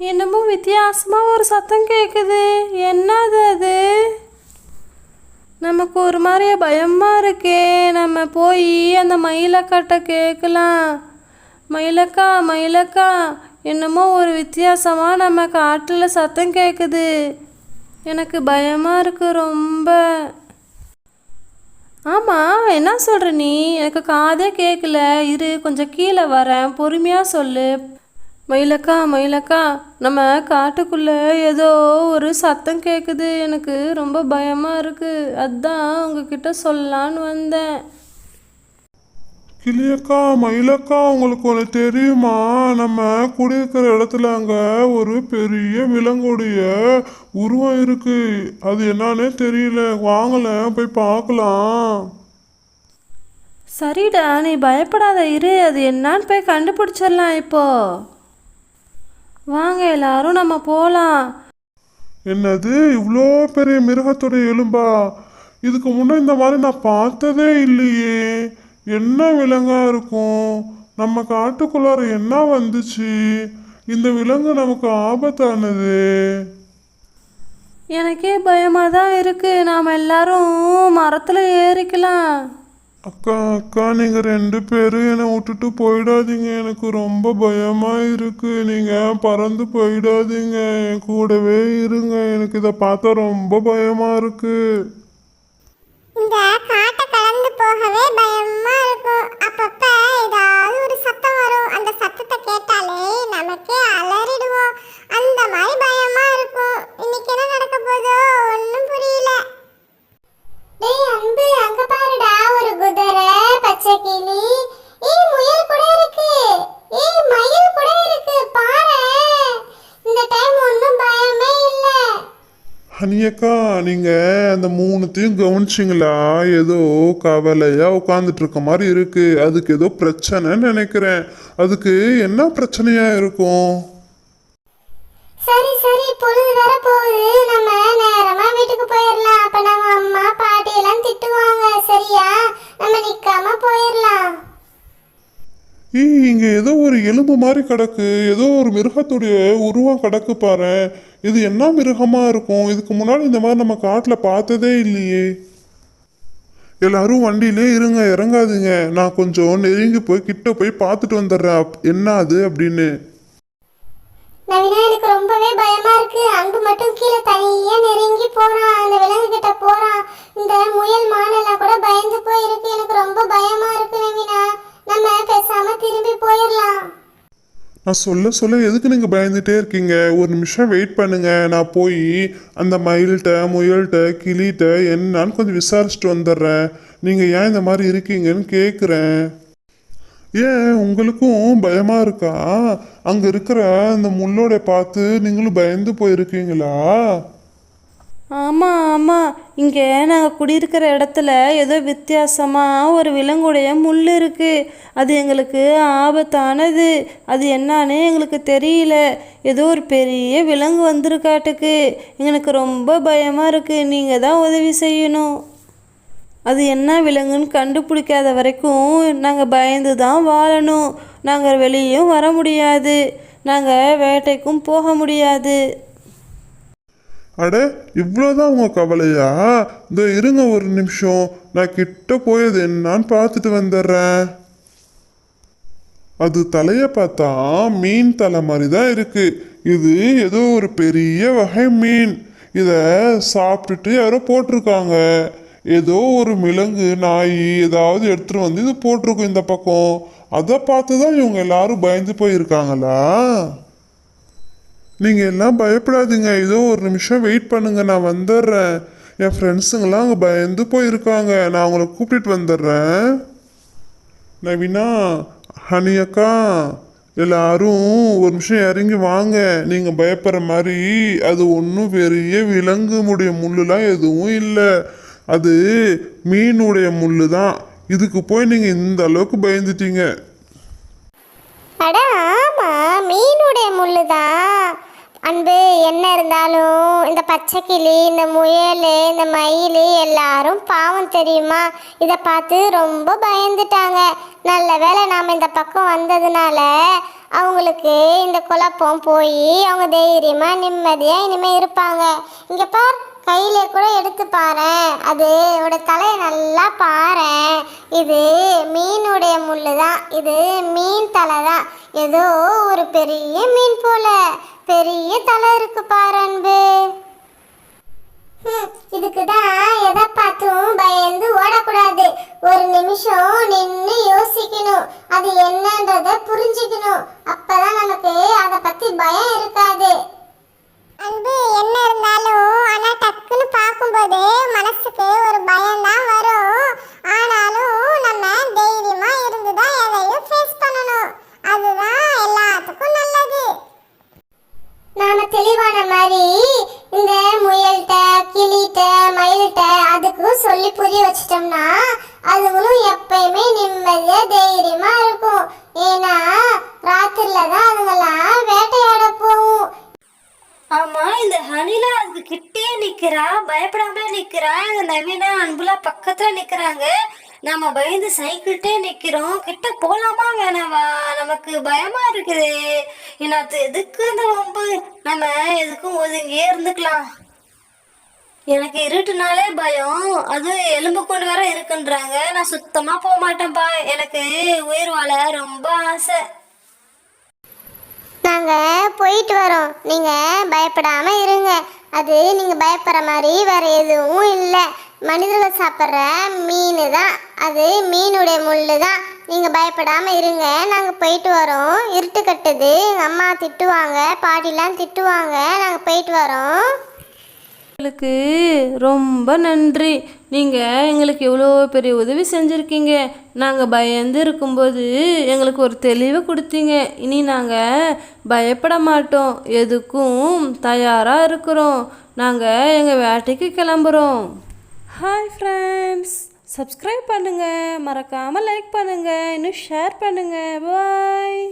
என்னமோ வித்தியாசமாக ஒரு சத்தம் கேட்குது. என்னது அது? நமக்கு ஒரு மாதிரியே பயமாக இருக்கே. நம்ம போய் அந்த மயிலக்காட்ட கேட்கலாம். மயிலக்கா, மயிலக்கா, என்னமோ ஒரு வித்தியாசமாக நம்ம காட்டில் சத்தம் கேட்குது. எனக்கு பயமாக இருக்குது ரொம்ப. ஆமாம், என்ன சொல்கிற நீ? எனக்கு காதே கேட்கல. இரு, கொஞ்சம் கீழே வரேன், பொறுமையாக சொல்லு. மயிலக்கா, மயிலக்கா, நம்ம காட்டுக்குள்ளே ஏதோ ஒரு சத்தம் கேட்குது. எனக்கு ரொம்ப பயமாக இருக்குது. அதான் உங்ககிட்ட சொல்லலான்னு வந்தேன். கிளியக்கா, மயிலக்கா, உங்களுக்கு ஒன்று தெரியுமா? நம்ம குடியிருக்கிற இடத்துல அங்கே ஒரு பெரிய விலங்குடைய உருவம் இருக்கு. அது என்னன்னே தெரியல. வாங்கல போய் பார்க்கலாம். சரிடா, நீ பயப்படாத, இரு. அது என்னான்னு போய் கண்டுபிடிச்சிடலாம் இப்போ. வாங்க எல்லாரும் நம்ம போகலாம். என்னது, இவ்வளோ பெரிய மிருகத்துடைய எலும்பா? இதுக்கு முன்னே இந்த மாதிரி நான் பார்த்ததே இல்லையே. என்ன விலங்கா இருக்கும்? நம்ம காட்டுக்குள்ளார என்ன வந்துச்சு? இந்த விலங்கு நமக்கு ஆபத்தானது. எனக்கே பயமாக தான் இருக்குது. நாம் எல்லாரும் மரத்தில் ஏறிக்கலாம். அக்கா அக்கா, நீங்க 2 பேரும் என்னை விட்டுட்டு போயிடாதீங்க. எனக்கு ரொம்ப பயமா இருக்கு. நீங்க பறந்து போயிடாதீங்க. என் கூடவே இருங்க. எனக்கு இதை பார்த்தா ரொம்ப பயமா இருக்கு. இந்த காட்டை கடந்து போகவே பயமா இருக்கும். அப்பப்ப ஏதாவது ஒரு சத்தம் வரும். அந்த சத்தத்தை கேட்டாலே நமக்கே அலறிடுவோம். அந்த மாதிரி பயமா இருக்கும். இன்னைக்கு என்ன நடக்க போதோ ஒன்றும் புரியல. டேய் அன்பு, அங்க பாருடா, ஒரு குதிரை, பச்சை கிளி, முயல் கூட இருக்கு. மயில் கூட இருக்கு. பாரு, இந்த டைம் ஒன்றும் பயமே இல்லை. ஹனியக்கா, நீங்க அந்த 3த்தையும் கவனிச்சிங்களா? ஏதோ கவலையா உட்காந்துட்டு இருக்க மாதிரி இருக்கு. அதுக்கு ஏதோ பிரச்சனைன்னு நினைக்கிறேன். அதுக்கு என்ன பிரச்சனையா இருக்கும்? சரி சரி, பொழுது வர போகுது. நம்ம நேரமா வீட்டுக்கு போயிடலாம். அப்ப நம்ம அம்மா பாட்டி எல்லாம் திட்டுவாங்க. சரியா? நம்ம நிக்காம போயிடலாம். இங்க ஏதோ ஒரு எலும்பு மாதிரி கிடக்கு. ஏதோ ஒரு மிருகத்துடைய உருவம் கிடக்கு பாரு. இது என்ன மிருகமா இருக்கும்? இதுக்கு முன்னாடி இந்த மாதிரி நம்ம காட்டுல பார்த்ததே இல்லையே. எல்லாரும் வண்டியிலே இருங்க, இறங்காதீங்க. நான் கொஞ்சம் நெருங்கி போய் கிட்ட போய் பார்த்துட்டு வந்துடுறேன் என்ன அது அப்படின்னு. நவீனா, எனக்கு ரொம்பவே பயமா இருக்கு. அன்பு மட்டும் கீழே தனியா நெருங்கி போறான். அந்த விலங்கு கிட்ட போறான். இந்த முயல் மானெல்லாம் கூட பயந்து போயிருக்கு. எனக்கு ரொம்ப பயமா இருக்கு நவீனா. நம்ம பேசாம திரும்பி போயிடலாம். நான் சொல்ல சொல்ல எதுக்கு நீங்க பயந்துட்டே இருக்கீங்க? ஒரு நிமிஷம் வெயிட் பண்ணுங்க. நான் போய் அந்த மயில்கிட்ட, முயல்கிட்ட, கிளிகிட்ட என்னன்னு கொஞ்சம் விசாரிச்சுட்டு வந்துடுறேன். நீங்க ஏன் இந்த மாதிரி இருக்கீங்கன்னு கேட்குறேன். ஏன் உங்களுக்கும் பயமா இருக்கா? அங்க இருக்கிற அந்த முள்ளோட பார்த்து நீங்களும் பயந்து போயிருக்கீங்களா? ஆமாம் ஆமாம், இங்கே நாங்கள் குடியிருக்கிற இடத்துல ஏதோ வித்தியாசமாக ஒரு விலங்குடைய முள் இருக்குது. அது எங்களுக்கு ஆபத்தானது. அது என்னான்னு எங்களுக்கு தெரியல. ஏதோ ஒரு பெரிய விலங்கு வந்திருக்காட்டுக்கு. எங்களுக்கு ரொம்ப பயமாக இருக்குது. நீங்கள் தான் உதவி செய்யணும். அது என்ன விலங்குன்னு கண்டுபிடிக்காத வரைக்கும் நாங்கள் பயந்து தான் வாழணும். நாங்கள் வெளியும் வர முடியாது. நாங்கள் வேட்டைக்கும் போக முடியாது. அட, இவ்வளோதான் உங்க கவலையா? இந்த இருங்க ஒரு நிமிஷம். நான் கிட்ட போய் அது என்னான்னு பார்த்துட்டு வந்துடுறேன். அது தலையை பார்த்தா மீன் தலை மாதிரி தான் இருக்கு. இது ஏதோ ஒரு பெரிய வகை மீன். இதை சாப்பிட்டுட்டு யாரோ போட்டிருக்காங்க. ஏதோ ஒரு மிளகு நாய் ஏதாவது எடுத்துட்டு வந்து இது போட்டிருக்கும் இந்த பக்கம். அதை பார்த்து தான் இவங்க எல்லாரும் பயந்து போயிருக்காங்களா? நீங்கள் எல்லாம் பயப்படாதீங்க. ஏதோ ஒரு நிமிஷம் வெயிட் பண்ணுங்க, நான் வந்துடுறேன். என் ஃப்ரெண்ட்ஸுங்கெல்லாம் அங்கே பயந்து போயிருக்காங்க. நான் அவங்கள கூப்பிட்டுட்டு வந்துடுறேன். நவீனா, ஹனி அக்கா, எல்லாரும் ஒரு நிமிஷம் இறங்கி வாங்க. நீங்கள் பயப்படுற மாதிரி அது ஒன்றும் பெரிய விலங்கு முடிய முள்ளுலாம் எதுவும் இல்லை. அது மீனுடைய முள்ளு தான். இதுக்கு போய் நீங்கள் இந்த அளவுக்கு பயந்துட்டீங்க. அட ஆமா, மீனுடைய முள்ளுதான். அன்பு, என்ன இருந்தாலும் இந்த பச்சை கிளி, இந்த முயல், இந்த மயில் எல்லாரும் பாவம் தெரியுமா? இதை பார்த்து ரொம்ப பயந்துட்டாங்க. நல்ல வேளை நாம் இந்த பக்கம் வந்ததுனால அவங்களுக்கு இந்த குழப்பம் போய் அவங்க தைரியமாக நிம்மதியாக இனிமேல் இருப்பாங்க. இங்கே பார், கையில கூட எடுத்து பாரேன், அதோட தலையை நல்லா பாரேன். இது மீனுடைய முள்ளு தான், இது மீன் தலை தான். ஏதோ ஒரு பெரிய மீன் போல பெரிய தலை இருக்கு பாரு அன்பு. இதுக்கு தான் எதை பார்த்தும் பயந்து ஓடக்கூடாது. ஒரு நிமிஷம் நின்று யோசிக்கணும், அது என்னன்றத புரிஞ்சுக்கணும். அப்பதான் நமக்கு அதை பத்தி பயம் இருக்காது. அன்பு என்ன இருந்தாலும் ஆனா டக்குன்னு பார்க்கும்போது மனசுக்கு ஒரு பயம் தான் வரும். ஆனாலும் நம்ம தைரியமா இருந்துதான் எதையும் ஃபேஸ் பண்ணணும். அதுதான் எல்லாத்துக்கும் நல்லது. நாம தெளிவான மாதிரி இந்த முயல்கிட்ட, கிளிகிட்ட, மயில்கிட்ட அதுக்கும் சொல்லி புரிய வச்சிட்டோம்னா அதுங்களும் எப்பயுமே நிம்மதியா தைரியமா இருக்கும். ஏன்னா ராத்திரில தான் அதுங்கெல்லாம் வேட்டையாட போகும். ஆமா, இந்த ஹனிலா அதுக்கு கிட்டே நிக்கிறா, பயப்படாம நிக்கிறா. இந்த நவீனா அன்புலா பக்கத்துல நிக்கிறாங்க. நம்ம பயந்து சைக்கிள்கிட்டே நிக்கிறோம். கிட்ட போலாமா வேணாவா? நமக்கு பயமா இருக்குது. என்னது எதுக்கு இந்த வம்பு? நம்ம எதுக்கும் ஒதுங்கியே இருந்துக்கலாம். எனக்கு இருட்டுனாலே பயம், அது எலும்பு கொண்டு வேற இருக்குன்றாங்க. நான் சுத்தமா போக மாட்டேன்ப்பா. எனக்கு உயிர் வாழ ரொம்ப ஆசை. நாங்கள் போயிட்டு வரோம், நீங்கள் பயப்படாமல் இருங்க. அது நீங்கள் பயப்படுற மாதிரி வேறு எதுவும் இல்லை. மனிதர்கள் சாப்பிட்ற மீன் தான், அது மீனுடைய முள் தான். நீங்கள் பயப்படாமல் இருங்க, நாங்கள் போயிட்டு வரோம். இருட்டு கட்டுது, எங்கள் அம்மா திட்டுவாங்க, பாட்டிலாம் திட்டுவாங்க. நாங்கள் போயிட்டு வரோம். எங்களுக்கு ரொம்ப நன்றி. நீங்கள் எங்களுக்கு எவ்வளோ பெரிய உதவி செஞ்சுருக்கீங்க. நாங்கள் பயந்து இருக்கும்போது எங்களுக்கு ஒரு தெளிவை கொடுத்தீங்க. இனி நாங்கள் பயப்பட மாட்டோம், எதுக்கும் தயாராக இருக்கிறோம். நாங்கள் எங்கள் வேட்டைக்கு கிளம்புறோம். ஹாய் ஃப்ரெண்ட்ஸ், சப்ஸ்கிரைப் பண்ணுங்கள், மறக்காமல் லைக் பண்ணுங்கள், இன்னும் ஷேர் பண்ணுங்கள். பாய்.